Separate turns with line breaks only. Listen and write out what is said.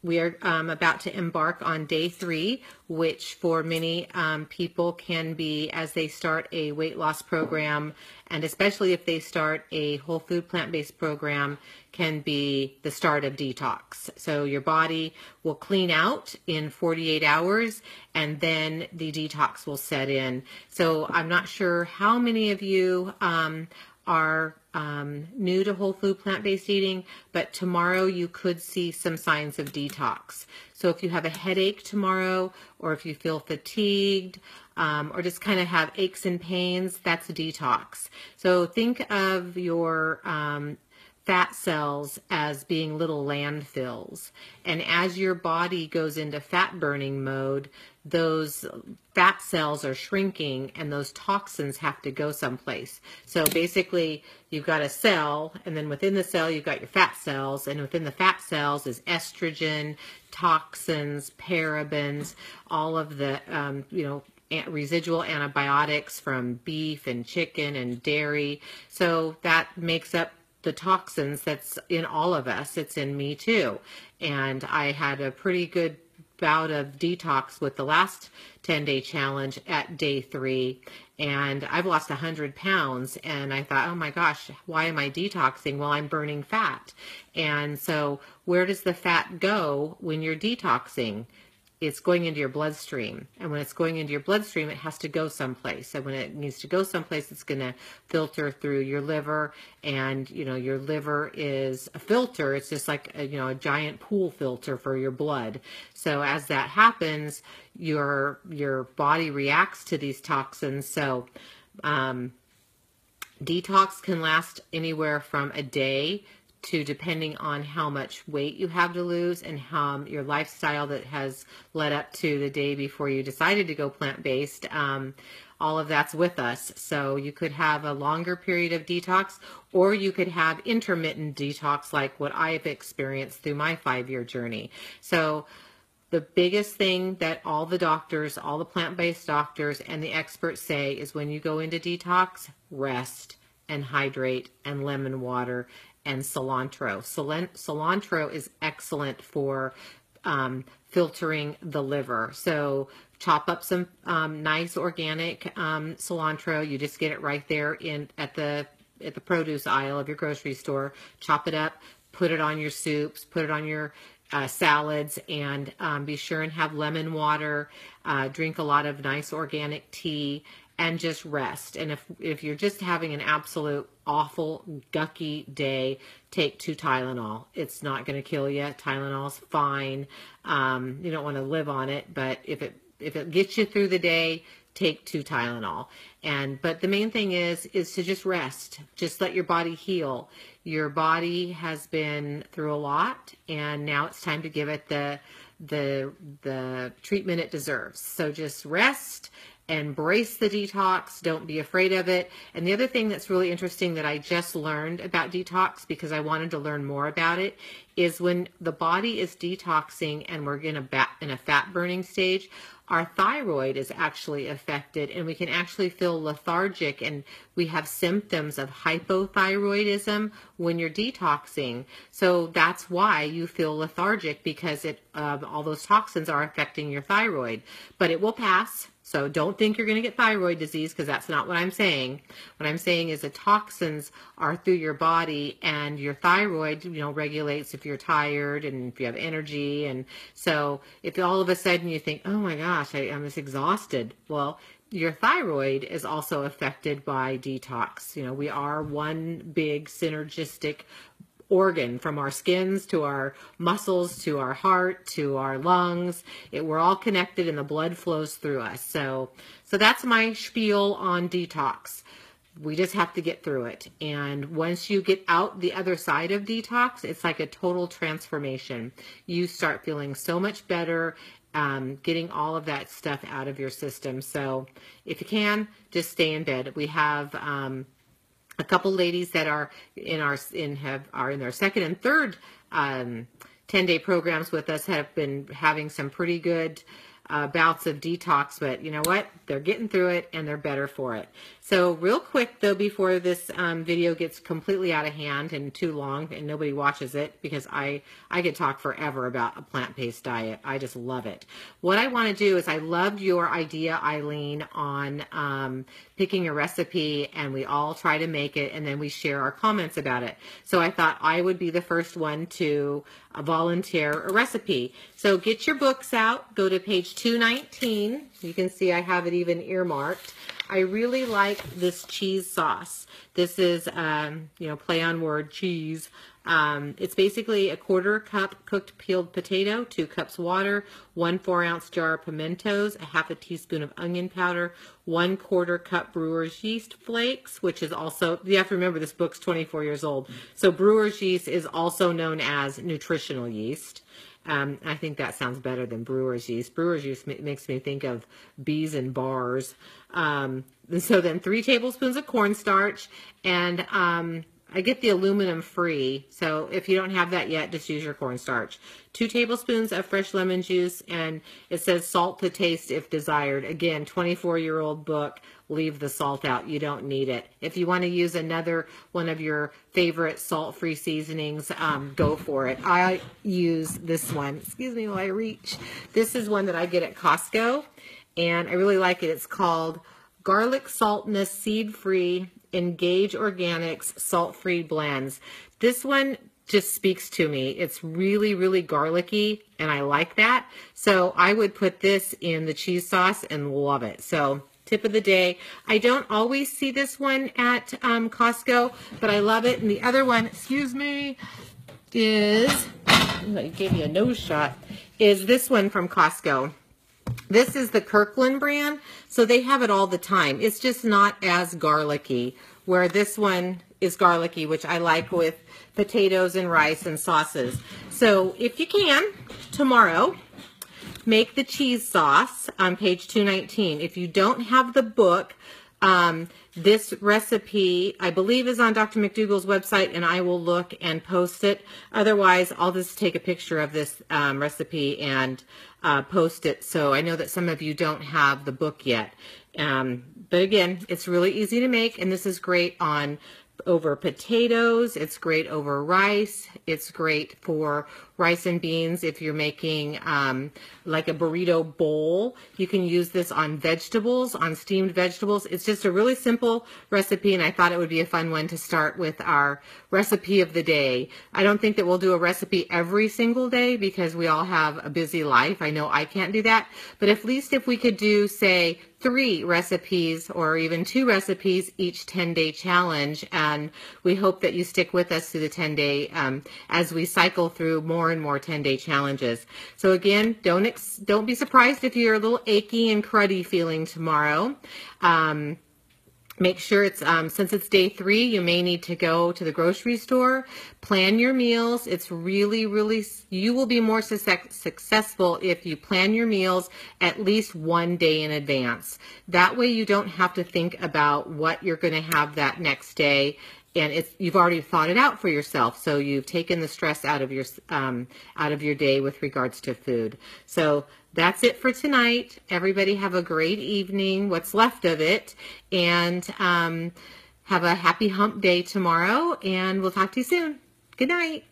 We are about to embark on day 3, which for many people can be as they start a weight loss program, and especially if they start a whole food plant-based program, can be the start of detox. So your body will clean out in 48 hours and then the detox will set in. So I'm not sure how many of you are new to whole food plant-based eating, but tomorrow you could see some signs of detox. So if you have a headache tomorrow, or if you feel fatigued, or just kind of have aches and pains, that's a detox. So think of your fat cells as being little landfills. And as your body goes into fat burning mode, those fat cells are shrinking and those toxins have to go someplace. So basically you've got a cell, and then within the cell you've got your fat cells, and within the fat cells is estrogen, toxins, parabens, all of the residual antibiotics from beef and chicken and dairy. So that makes up the toxins that's in all of us. It's in me too. And I had a pretty good bout of detox with the last 10-day challenge at day 3, and I've lost 100 pounds, and I thought, oh my gosh, why am I detoxing? Well, I'm burning fat. And so where does the fat go when you're detoxing? It's going into your bloodstream. And when it's going into your bloodstream, it has to go someplace. And when it needs to go someplace, it's going to filter through your liver. And, your liver is a filter. It's just like, a giant pool filter for your blood. So as that happens, your body reacts to these toxins. So detox can last anywhere from a day to, depending on how much weight you have to lose and how your lifestyle that has led up to the day before you decided to go plant-based. All of that's with us. So you could have a longer period of detox, or you could have intermittent detox like what I've experienced through my 5-year journey. So the biggest thing that all the doctors, all the plant-based doctors and the experts say is when you go into detox, rest and hydrate and lemon water and cilantro. Cilantro is excellent for filtering the liver. So chop up some nice organic cilantro. You just get it right there at the produce aisle of your grocery store. Chop it up, put it on your soups, put it on your salads, and be sure and have lemon water. Drink a lot of nice organic tea. And just rest. And if you're just having an absolute awful, gucky day, take 2 Tylenol. It's not going to kill you. Tylenol's fine. You don't want to live on it, but if it gets you through the day, take 2 Tylenol. But the main thing is to just rest. Just let your body heal. Your body has been through a lot, and now it's time to give it the treatment it deserves. So just rest. Embrace the detox. Don't be afraid of it. And the other thing that's really interesting that I just learned about detox, because I wanted to learn more about it, is when the body is detoxing and we're in a fat burning stage, our thyroid is actually affected, and we can actually feel lethargic, and we have symptoms of hypothyroidism when you're detoxing. So that's why you feel lethargic, because all those toxins are affecting your thyroid. But it will pass. So don't think you're going to get thyroid disease, because that's not what I'm saying. What I'm saying is the toxins are through your body, and your thyroid, regulates if you're tired and if you have energy. And so if all of a sudden you think, oh my gosh, I'm just exhausted. Well, your thyroid is also affected by detox. We are one big synergistic organ, from our skins to our muscles to our heart to our lungs. We're all connected, and the blood flows through us. So that's my spiel on detox. We just have to get through it. And once you get out the other side of detox, it's like a total transformation. You start feeling so much better, getting all of that stuff out of your system. So if you can, just stay in bed. We have a couple ladies that are in their second and third 10-day programs with us have been having some pretty good bouts of detox, but you know what? They're getting through it and they're better for it. So real quick though, before this video gets completely out of hand and too long and nobody watches it, because I could talk forever about a plant-based diet. I just love it. What I want to do is, I loved your idea, Eileen, on picking a recipe, and we all try to make it and then we share our comments about it. So I thought I would be the first one to volunteer a recipe. So get your books out, go to page 219. You can see I have it even earmarked. I really like this cheese sauce. This is, play on word, cheese. It's basically a 1/4 cup cooked peeled potato, 2 cups water, 1 4-ounce jar of pimentos, a 1/2 teaspoon of onion powder, 1/4 cup brewer's yeast flakes, which is also, you have to remember this book's 24 years old. So brewer's yeast is also known as nutritional yeast. I think that sounds better than brewer's yeast. Brewer's yeast makes me think of bees and bars. So then 3 tablespoons of cornstarch, and I get the aluminum free, so if you don't have that yet, just use your cornstarch. 2 tablespoons of fresh lemon juice, and it says salt to taste if desired. Again, 24-year-old book, leave the salt out. You don't need it. If you want to use another one of your favorite salt-free seasonings, go for it. I use this one. Excuse me while I reach. This is one that I get at Costco, and I really like it. It's called Garlic Saltness Seed-Free Engage Organics Salt-Free Blends. This one just speaks to me. It's really, really garlicky, and I like that. So I would put this in the cheese sauce and love it. So tip of the day. I don't always see this one at Costco, but I love it. And the other one, excuse me, is, I gave you a nose shot, is this one from Costco. This is the Kirkland brand, so they have it all the time. It's just not as garlicky, where this one is garlicky, which I like with potatoes and rice and sauces. So if you can, tomorrow, make the cheese sauce on page 219. If you don't have the book, this recipe, I believe, is on Dr. McDougall's website, and I will look and post it. Otherwise, I'll just take a picture of this recipe and post it. So I know that some of you don't have the book yet. But again, it's really easy to make, and this is great over potatoes. It's great over rice. It's great for rice and beans. If you're making like a burrito bowl, you can use this on vegetables, on steamed vegetables. It's just a really simple recipe, and I thought it would be a fun one to start with our recipe of the day. I don't think that we'll do a recipe every single day because we all have a busy life. I know I can't do that, but at least if we could do, say, 3 recipes or even 2 recipes each 10-day challenge, and we hope that you stick with us through the 10-day as we cycle through more and more 10-day challenges. So again, don't be surprised if you're a little achy and cruddy feeling tomorrow. Make sure it's, since it's day 3, you may need to go to the grocery store, plan your meals. It's really, really, you will be more successful if you plan your meals at least 1 day in advance. That way you don't have to think about what you're going to have that next day, and you've already thought it out for yourself. So you've taken the stress out of your day with regards to food. So that's it for tonight. Everybody have a great evening, what's left of it, and have a happy hump day tomorrow, and we'll talk to you soon. Good night.